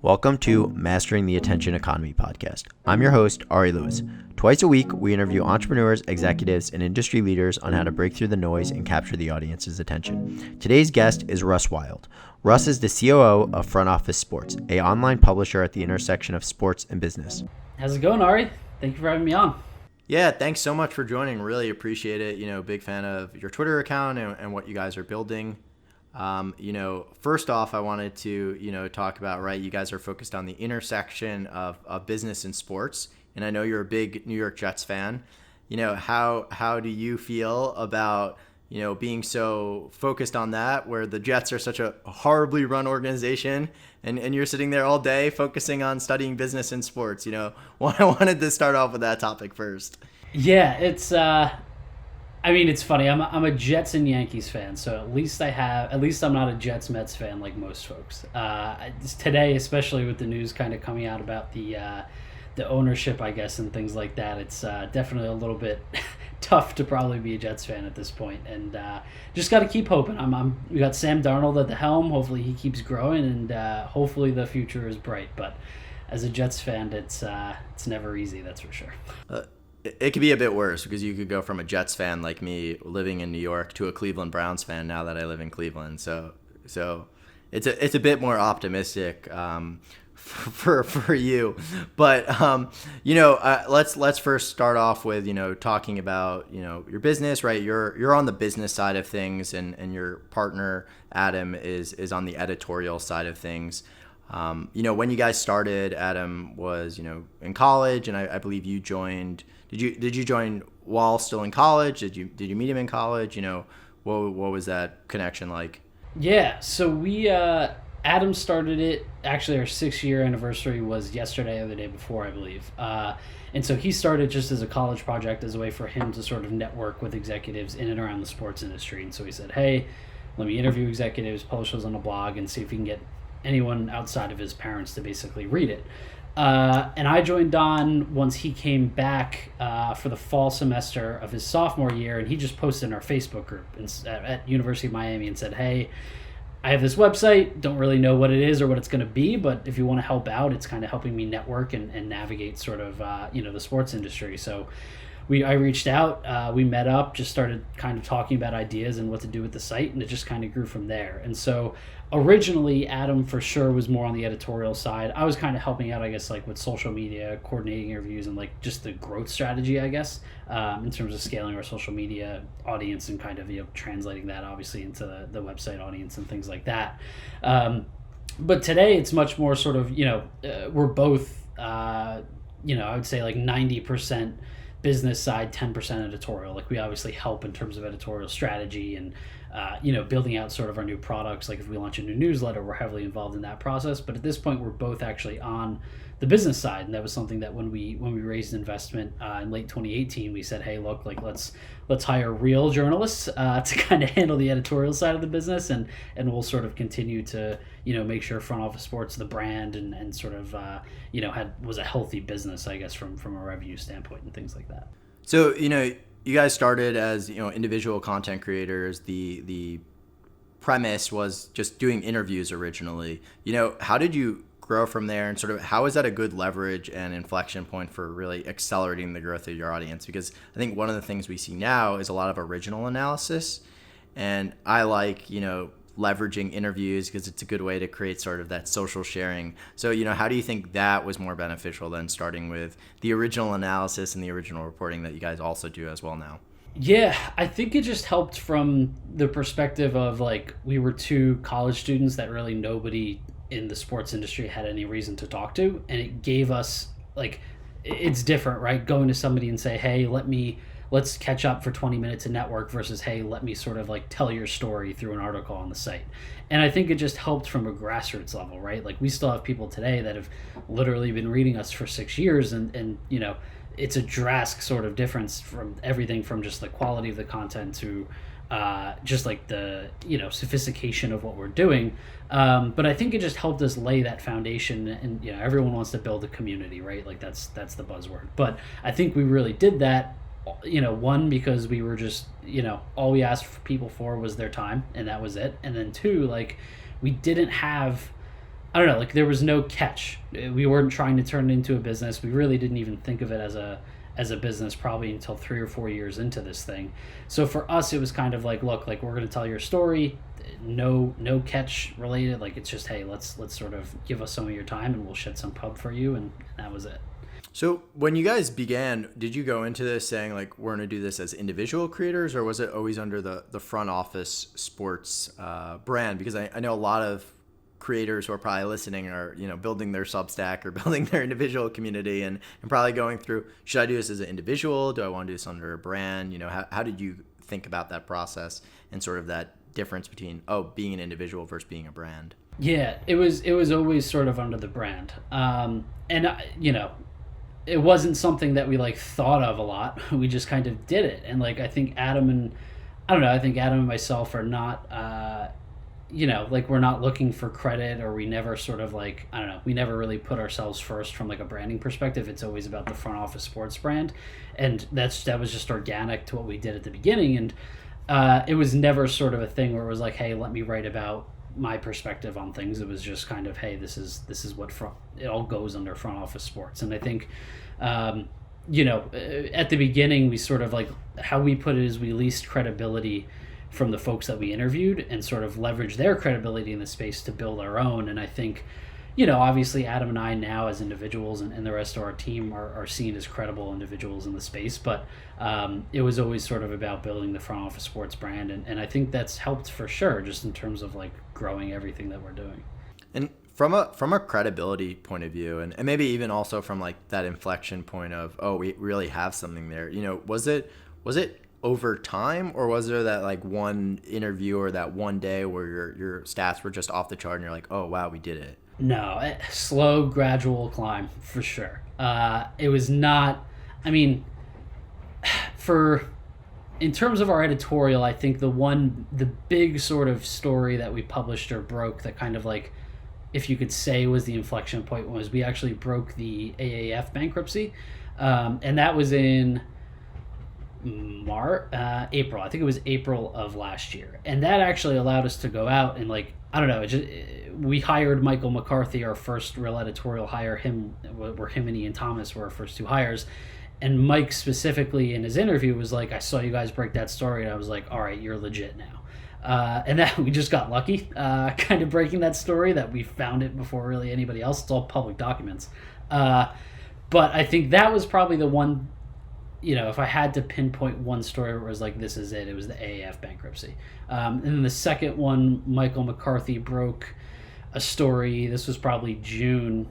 Welcome to Mastering the Attention Economy podcast. I'm your host, Ari Lewis. Twice a week, we interview entrepreneurs, executives, and industry leaders on how to break through the noise and capture the audience's attention. Today's guest is Russ Wilde. Russ is the COO of Front Office Sports, an online publisher at the intersection of sports and business. How's it going, Ari? Thank you for having me on. Yeah, thanks so much for joining. Really appreciate it. Big fan of your Twitter account and what you guys are building. First off, I wanted to, talk about, right, you guys are focused on the intersection of business and sports. And I know you're a big New York Jets fan. How do you feel about, being so focused on that, where the Jets are such a horribly run organization and you're sitting there all day focusing on studying business and sports? I wanted to start off with that topic first. Yeah, it's funny. I'm a Jets and Yankees fan, so at least I'm not a Jets Mets fan like most folks. Today, especially with the news kind of coming out about the ownership, I guess, and things like that, it's definitely a little bit tough to probably be a Jets fan at this point, and just got to keep hoping. We got Sam Darnold at the helm. Hopefully he keeps growing, and hopefully the future is bright. But as a Jets fan, it's never easy, that's for sure. It could be a bit worse, because you could go from a Jets fan like me living in New York to a Cleveland Browns fan now that I live in Cleveland. So it's a bit more optimistic for you. But let's first start off with talking about your business, right? You're on the business side of things, and your partner Adam is on the editorial side of things. When you guys started, Adam was in college, and I believe you joined. Did you join while still in college? Did you meet him in college? What was that connection like? Yeah, so we Adam started it. Actually, our 6-year anniversary was yesterday or the day before, I believe. And so he started just as a college project, as a way for him to sort of network with executives in and around the sports industry. And so he said, hey, let me interview executives, publish those on a blog, and see if we can get anyone outside of his parents to basically read it. And I joined on once he came back for the fall semester of his sophomore year, and he just posted in our Facebook group at University of Miami and said, hey, I have this website, don't really know what it is or what it's going to be, but if you want to help out, it's kind of helping me network and navigate sort of, the sports industry. So I reached out, we met up, just started kind of talking about ideas and what to do with the site, and it just kind of grew from there. And so originally, Adam for sure was more on the editorial side. I was kind of helping out, I guess, like with social media, coordinating interviews, and like just the growth strategy, I guess, in terms of scaling our social media audience and kind of translating that obviously into the website audience and things like that. But today it's much more sort of we're both I would say like 90% business side, 10% editorial. Like we obviously help in terms of editorial strategy and building out sort of our new products. Like if we launch a new newsletter, we're heavily involved in that process. But at this point, we're both actually on the business side, and that was something that when we raised investment in late 2018, we said, hey, look, like let's hire real journalists to kind of handle the editorial side of the business, and we'll sort of continue to make sure Front Office Sports, the brand, and sort of was a healthy business, I guess, from a revenue standpoint and things like that. So you guys started as individual content creators. The premise was just doing interviews originally. How did you grow from there, and sort of how is that a good leverage and inflection point for really accelerating the growth of your audience? Because I think one of the things we see now is a lot of original analysis, and I like leveraging interviews because it's a good way to create sort of that social sharing. So how do you think that was more beneficial than starting with the original analysis and the original reporting that you guys also do as well now? Yeah, I think it just helped from the perspective of like we were two college students that really nobody in the sports industry had any reason to talk to, and it gave us like, it's different, right? Going to somebody and say, hey, let's catch up for 20 minutes and network versus, hey, let me sort of like tell your story through an article on the site. And I think it just helped from a grassroots level, right? Like we still have people today that have literally been reading us for 6 years, and it's a drastic sort of difference from everything from just the quality of the content to just like the sophistication of what we're doing. But I think it just helped us lay that foundation, and everyone wants to build a community, right? Like that's the buzzword. But I think we really did that one, because we were just, all we asked for people for was their time, and that was it. And then two, like, we didn't have, I don't know, like, there was no catch. We weren't trying to turn it into a business. We really didn't even think of it as a business probably until 3 or 4 years into this thing. So for us, it was kind of like, look, like, we're going to tell your story, no catch related. Like, it's just, hey, let's sort of give us some of your time and we'll shed some pub for you, and that was it. So when you guys began, did you go into this saying, like, we're going to do this as individual creators, or was it always under the front office sports brand? Because I know a lot of creators who are probably listening are, building their Substack or building their individual community and probably going through, should I do this as an individual? Do I want to do this under a brand? How did you think about that process and sort of that difference between, being an individual versus being a brand? Yeah, it was always sort of under the brand. It wasn't something that we like thought of a lot. We just kind of did it. And like, I think Adam and myself are not, like, we're not looking for credit, or we never sort of like, we never really put ourselves first from like a branding perspective. It's always about the front office sports brand. And that was just organic to what we did at the beginning. And it was never sort of a thing where it was like, hey, let me write about my perspective on things. It was just kind of, hey, this is what it all goes under front office sports. And I think, at the beginning, we sort of like, how we put it is, we leased credibility from the folks that we interviewed and sort of leverage their credibility in the space to build our own. And I think, obviously Adam and I now as individuals and the rest of our team are seen as credible individuals in the space, but it was always sort of about building the front office sports brand. And I think that's helped for sure, just in terms of like growing everything that we're doing. And from a credibility point of view, and maybe even also from like that inflection point of, we really have something there, was it over time, or was there that like one interview or that one day where your stats were just off the chart and you're like, oh wow, we did it? No, slow, gradual climb for sure. It was not, in terms of our editorial, I think the big sort of story that we published or broke that kind of like, if you could say, was the inflection point, was we actually broke the AAF bankruptcy. And that was in April. I think it was April of last year. And that actually allowed us to go out and like, I don't know, we hired Michael McCarthy, our first real editorial hire. Him and Ian Thomas were our first two hires. And Mike specifically in his interview was like, I saw you guys break that story, and I was like, all right, you're legit now. And that we just got lucky, kind of breaking that story, that we found it before really anybody else. It's all public documents. But I think that was probably the one, if I had to pinpoint one story where it was like, this is it was the AAF bankruptcy. And then the second one, Michael McCarthy broke a story. This was probably June.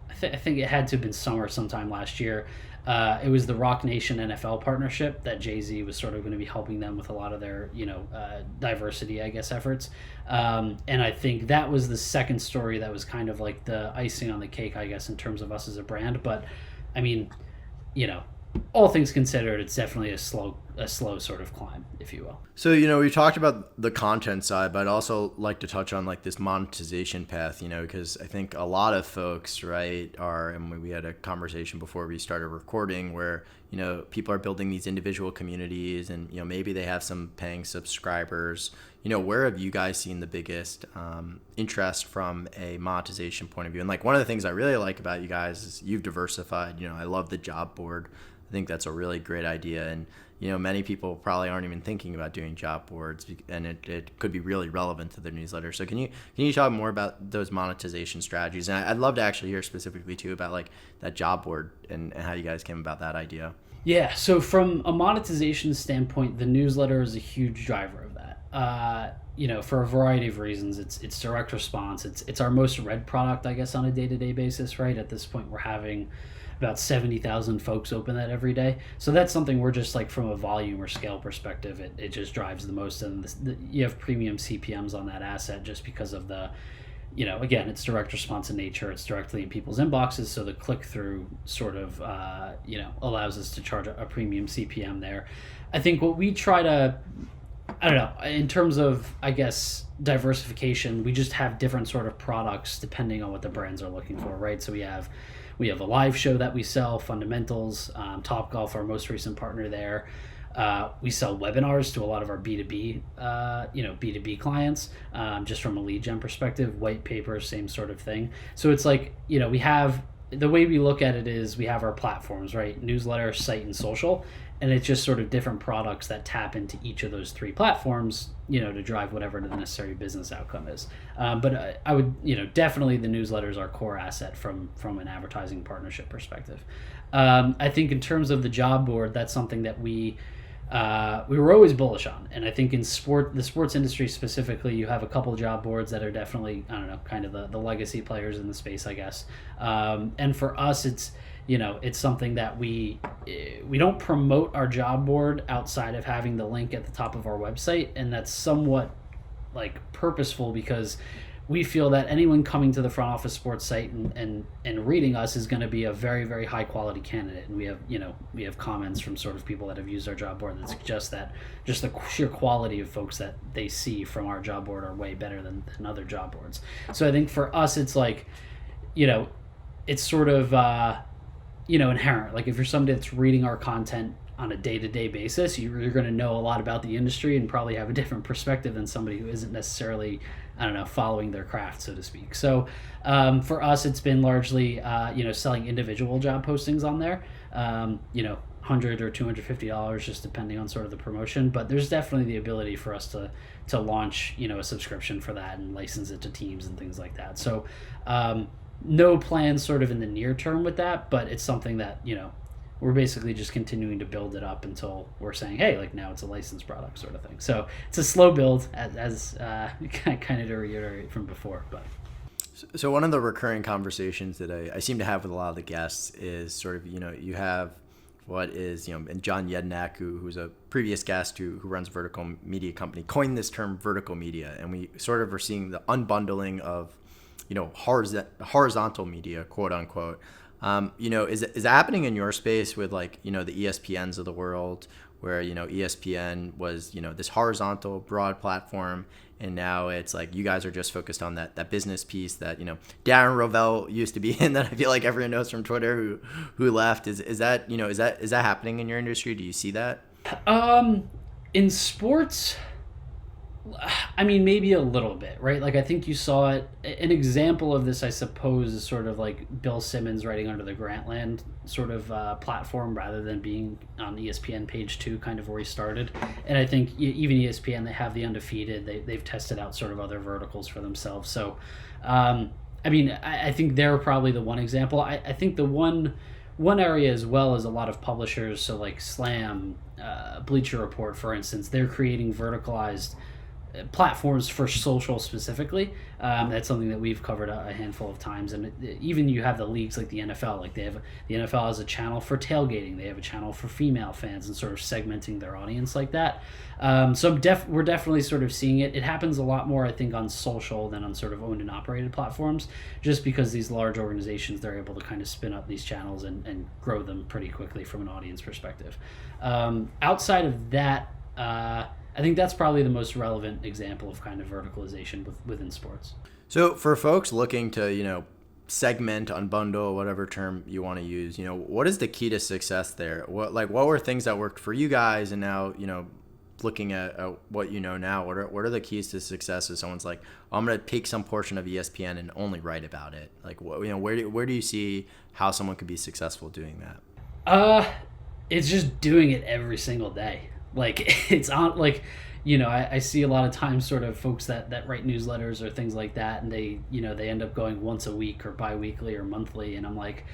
I think it had to have been summer sometime last year. It was the Rock Nation NFL partnership that Jay-Z was sort of going to be helping them with a lot of their, diversity, I guess, efforts. And I think that was the second story that was kind of like the icing on the cake, I guess, in terms of us as a brand. But all things considered, it's definitely a slow sort of climb, if you will. So, we talked about the content side, but I'd also like to touch on like this monetization path, because I think a lot of folks, right, and we had a conversation before we started recording where, people are building these individual communities and, maybe they have some paying subscribers. Where have you guys seen the biggest interest from a monetization point of view? And like, one of the things I really like about you guys is you've diversified. I love the job board. I think that's a really great idea. And, many people probably aren't even thinking about doing job boards, and it could be really relevant to their newsletter. So can you talk more about those monetization strategies? And I'd love to actually hear specifically too about like that job board and how you guys came about that idea. Yeah. So from a monetization standpoint, the newsletter is a huge driver of that. For a variety of reasons. It's direct response. It's our most read product, I guess, on a day-to-day basis, right? At this point, we're having about 70,000 folks open that every day. So that's something we're just like, from a volume or scale perspective, it just drives the most. And you have premium CPMs on that asset just because of the, again, it's direct response in nature. It's directly in people's inboxes. So the click-through sort of, allows us to charge a premium CPM there. I think what we try to, I don't know, in terms of, I guess, diversification, we just have different sort of products depending on what the brands are looking for, right? So we We have a live show that we sell, Fundamentals, Topgolf, our most recent partner there. We sell webinars to a lot of our B2B, B2B clients, just from a lead gen perspective. White paper, same sort of thing. So it's like, we have, the way we look at it is we have our platforms, right? Newsletter, site, and social. And it's just sort of different products that tap into each of those three platforms, to drive whatever the necessary business outcome is. But I would, definitely the newsletter is our core asset from an advertising partnership perspective. I think in terms of the job board, that's something that we were always bullish on. And I think in the sports industry specifically, you have a couple of job boards that are definitely, kind of the legacy players in the space, I guess. And for us, it's something that we don't promote our job board outside of having the link at the top of our website. And that's somewhat like purposeful, because we feel that anyone coming to the front office sports site and reading us is going to be a very, very high quality candidate. And we have comments from sort of people that have used our job board that suggest that just the sheer quality of folks that they see from our job board are way better than other job boards. So I think for us, it's like, it's sort of, inherent. Like if you're somebody that's reading our content on a day-to-day basis, you're going to know a lot about the industry and probably have a different perspective than somebody who isn't necessarily, following their craft, so to speak. So for us, it's been largely, selling individual job postings on there, $100 or $250, just depending on sort of the promotion. But there's definitely the ability for us to launch, a subscription for that and license it to teams and things like that. So no plans sort of in the near term with that, but it's something that, we're basically just continuing to build it up until we're saying, hey, like now it's a licensed product sort of thing. So it's a slow build, as kind of to reiterate from before. But so one of the recurring conversations that I seem to have with a lot of the guests is sort of, you have what is, and John Yednak, who's a previous guest who runs a vertical media company, coined this term vertical media. And we sort of are seeing the unbundling of, horizontal media, quote unquote. Is that happening in your space with like, the ESPNs of the world, where, ESPN was, this horizontal broad platform, and now it's like you guys are just focused on that business piece that, Darren Rovell used to be in, that I feel like everyone knows from Twitter who left. Is that happening in your industry? Do you see that? In sports, I mean, maybe a little bit, right? Like, I think you saw it. An example of this, I suppose, is sort of like Bill Simmons writing under the Grantland sort of platform, rather than being on ESPN page 2, kind of where he started. And I think even ESPN, they have the undefeated. They've tested out sort of other verticals for themselves. So, I think they're probably the one example. I think the one area as well is a lot of publishers. So like Slam, Bleacher Report, for instance, they're creating verticalized platforms for social specifically. That's something that we've covered a handful of times. And even you have the leagues like the NFL, like the NFL has a channel for tailgating, they have a channel for female fans, and sort of segmenting their audience like that. So we're definitely sort of seeing it. It happens a lot more, I think, on social than on sort of owned and operated platforms, just because these large organizations, they're able to kind of spin up these channels and grow them pretty quickly from an audience perspective. Outside of that, I think that's probably the most relevant example of kind of verticalization within sports. So for folks looking to, segment, unbundle, whatever term you want to use, what is the key to success there? What were things that worked for you guys, and now, looking at what now, what are the keys to success if someone's like, oh, I'm going to take some portion of ESPN and only write about it? Like, where do you see how someone could be successful doing that? It's just doing it every single day. Like, it's on, like, I see a lot of times sort of folks that write newsletters or things like that, and they end up going once a week or bi-weekly or monthly, and I'm like,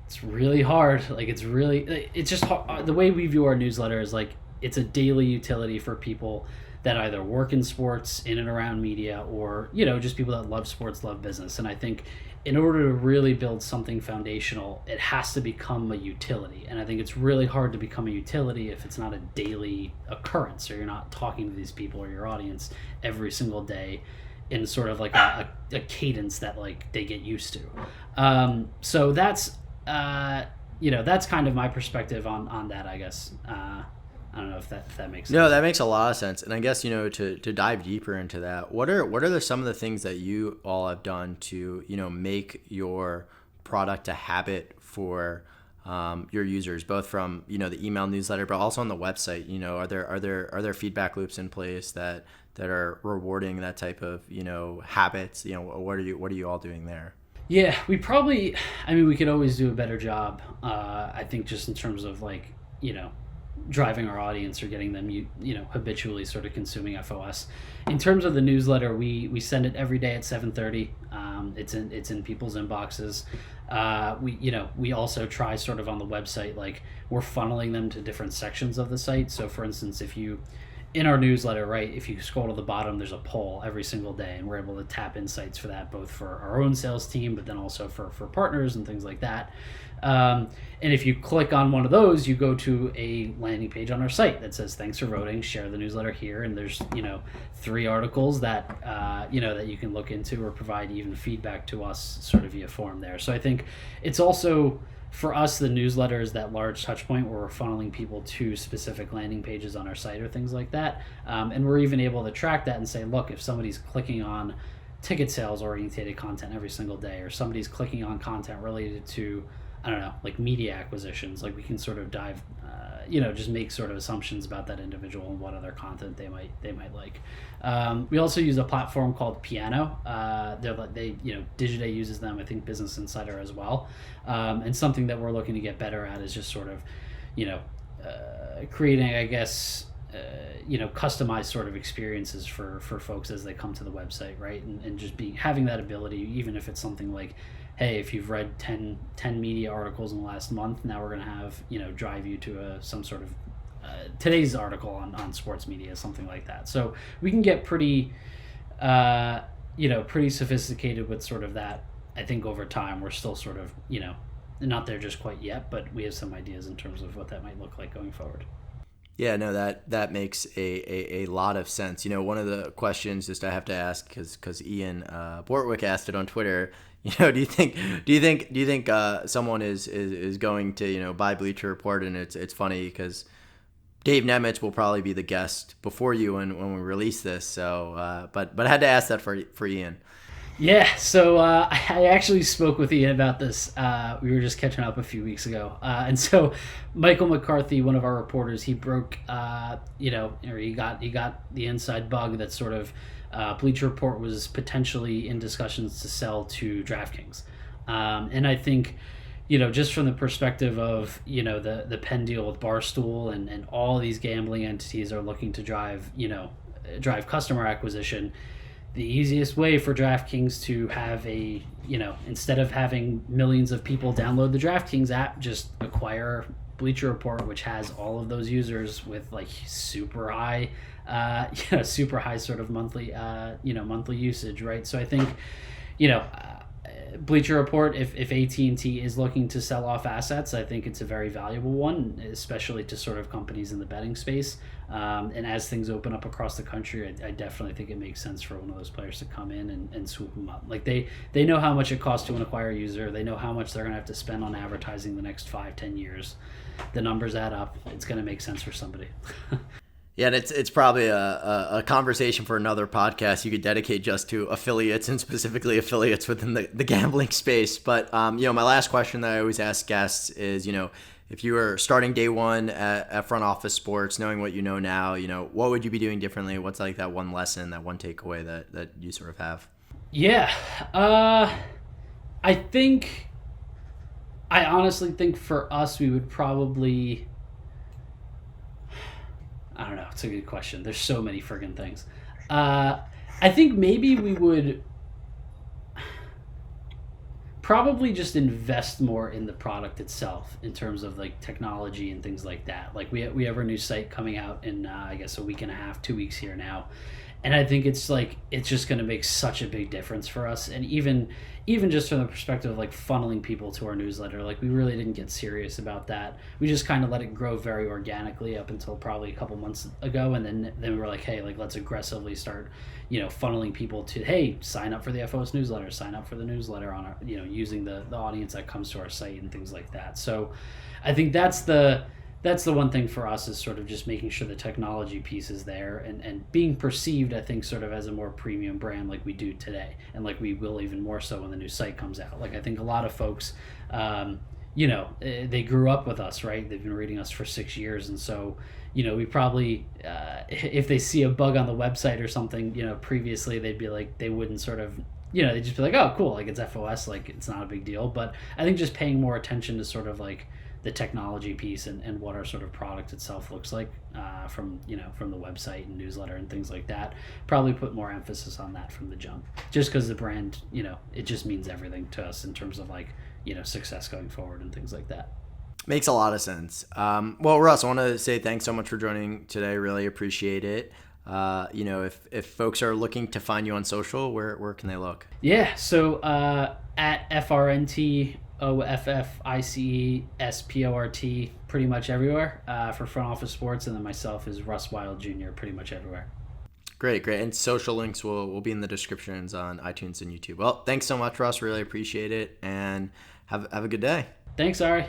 it's really hard. Like, it's just hard. The way we view our newsletter is like, it's a daily utility for people that either work in sports, in and around media, or, just people that love sports, love business. And I think in order to really build something foundational, it has to become a utility. And I think it's really hard to become a utility if it's not a daily occurrence, or you're not talking to these people or your audience every single day in sort of like a cadence that like they get used to. So that's, that's kind of my perspective on that, I guess. I don't know if that makes sense. No, that makes a lot of sense. And I guess, to dive deeper into that, what are some of the things that you all have done to, make your product a habit for your users, both from the email newsletter, but also on the website? Are there feedback loops in place that are rewarding that type of habits? What are you all doing there? Yeah, we could always do a better job. I think just in terms of driving our audience or getting them habitually sort of consuming FOS. In terms of the newsletter, we send it every day at 7:30. It's in people's inboxes. We also try sort of on the website, we're funneling them to different sections of the site. So for instance, in our newsletter, right, if you scroll to the bottom, there's a poll every single day, and we're able to tap insights for that, both for our own sales team, but then also for partners and things like that. And if you click on one of those, you go to a landing page on our site that says, thanks for voting, share the newsletter here. And there's, 3 articles that, that you can look into or provide even feedback to us sort of via form there. So I think it's also, for us, the newsletter is that large touch point where we're funneling people to specific landing pages on our site or things like that. And we're even able to track that and say, look, if somebody's clicking on ticket sales oriented content every single day, or somebody's clicking on content related to, I don't know, media acquisitions, we can sort of dive, just make sort of assumptions about that individual and what other content they might like. We also use a platform called Piano. Digiday uses them. I think Business Insider as well. And something that we're looking to get better at is just sort of, creating, I guess, customized sort of experiences for folks as they come to the website, right? And just having that ability, even if it's something like, hey, if you've read 10 media articles in the last month, now we're going to have, drive you to some sort of today's article on sports media, something like that. So we can get pretty sophisticated with sort of that. I think over time we're still sort of, not there just quite yet, but we have some ideas in terms of what that might look like going forward. Yeah, no, that makes a lot of sense. One of the questions just I have to ask, because Ian Bortwick asked it on Twitter. Do you think someone is going to buy Bleacher Report? And it's funny because Dave Nemitz will probably be the guest before you when we release this. So, but I had to ask that for Ian. Yeah, so I actually spoke with Ian about this. We were just catching up a few weeks ago, and so Michael McCarthy, one of our reporters, he broke, or he got the inside bug that sort of Bleacher Report was potentially in discussions to sell to DraftKings, and I think, just from the perspective of the Penn deal with Barstool and all these gambling entities are looking to drive customer acquisition. The easiest way for DraftKings to have instead of having millions of people download the DraftKings app, just acquire Bleacher Report, which has all of those users with super high sort of monthly usage, right? So I think, Bleacher Report, if AT&T is looking to sell off assets, I think it's a very valuable one, especially to sort of companies in the betting space. And as things open up across the country, I definitely think it makes sense for one of those players to come in and swoop them up. They know how much it costs to acquire a user. They know how much they're going to have to spend on advertising the next 5-10 years. The numbers add up. It's going to make sense for somebody. Yeah, and it's probably a conversation for another podcast you could dedicate just to affiliates, and specifically affiliates within the gambling space. But my last question that I always ask guests is, if you were starting day one at Front Office Sports, knowing what you know now, what would you be doing differently? What's that one lesson, that one takeaway that you sort of have? Yeah, I honestly think for us, we would probably, I don't know. It's a good question. There's so many friggin' things. I think maybe we would probably just invest more in the product itself in terms of technology and things like that. We have our new site coming out in I guess a week and a half, 2 weeks here now. And I think it's just going to make such a big difference for us. And even just from the perspective of funneling people to our newsletter, we really didn't get serious about that. We just kind of let it grow very organically up until probably a couple months ago. And then we were hey, let's aggressively start, funneling people to, hey, sign up for the FOS newsletter, sign up for the newsletter on our, using the audience that comes to our site and things like that. So I think that's the that's the one thing for us, is sort of just making sure the technology piece is there, and being perceived, I think, sort of as a more premium brand like we do today, and like we will even more so when the new site comes out. Like I think a lot of folks, they grew up with us, right? They've been reading us for 6 years, and so we probably, if they see a bug on the website or something, previously they'd be like, they wouldn't sort of, they'd just be like, oh, cool, like it's FOS, like it's not a big deal. But I think just paying more attention to sort of like the technology piece and what our sort of product itself looks like, from the website and newsletter and things like that, probably put more emphasis on that from the jump, just because the brand, it just means everything to us in terms of like, success going forward and things like that. Makes a lot of sense. Well, Russ, I want to say thanks so much for joining today. Really appreciate it. If folks are looking to find you on social, where can they look? Yeah, so at FRNTOFFICESPORT, pretty much everywhere for Front Office Sports, and then myself is Russ Wilde Jr. pretty much everywhere. Great. And social links will be in the descriptions on iTunes and YouTube. Well, thanks so much, Russ. Really appreciate it, and have a good day. Thanks, Ari.